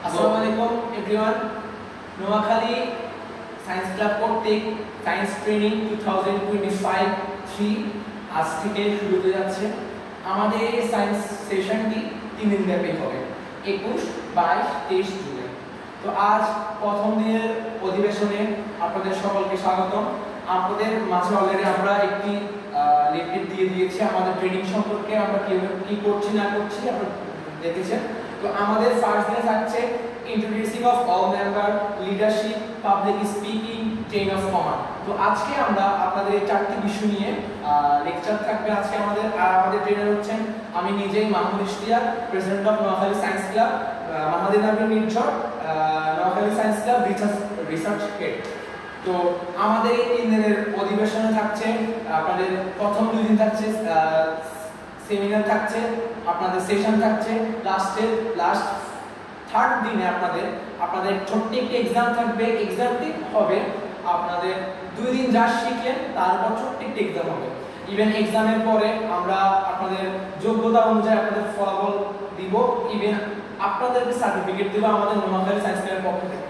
আসসালামু আলাইকুম everyone. Noakhali science club কর্তৃক সায়েন্স ট্রেনিং 2025-3 আজ থেকে শুরু হতে যাচ্ছে। আমাদের এই সায়েন্স সেশনটি 3 দিন ব্যাপী হবে, 21, 22, 23 জুলাই। তো আজ প্রথম দিনের অধিবেশনে আপনাদের সকলকে স্বাগতম। আপনাদের মাঝে অলরেডি আমরা একটি লিফলেট দিয়ে দিয়েছি আমাদের ট্রেনিং সম্পর্কে, আমরা কি করছি না করছি আপনারা দেখেছেন। তো আমাদের ফার্স্ট দিনে থাকছে introducing of all member, leadership, public speaking, chain of command. তো আজকে আমরা আপনাদের এই 4টি বিষয় নিয়ে লেকচার থাকবে আজকে আমাদের। আর আমাদের ট্রেনার হচ্ছেন আমি নিজেই, Mahmud Ishtiaq, president of Noakhali science club, Mahadi Nabil Nirjhor, Noakhali science club research head. তো আমাদের এই 3 দিনের অধিবেশনে থাকছে আপনাদের প্রথম 2 দিন থাকছে সেমিনার থাকছে, আপনাদের সেশন থাকছে, লাস্ট থার্ড দিনে আপনাদের ছোট্ট একটি এক্সাম থাকবে। এক্সামটি হবে আপনাদের 2 দিন যা শিখলেন তারপর ছোট্ট একটি এক্সাম হবে। ইভেন এক্সামের পরে আমরা আপনাদের যোগ্যতা অনুযায়ী আপনাদের ফলাফল দিব, ইভেন আপনাদেরকে সার্টিফিকেট দিব আমাদের নোয়াখালী সায়েন্স ক্লাবের পক্ষ থেকে।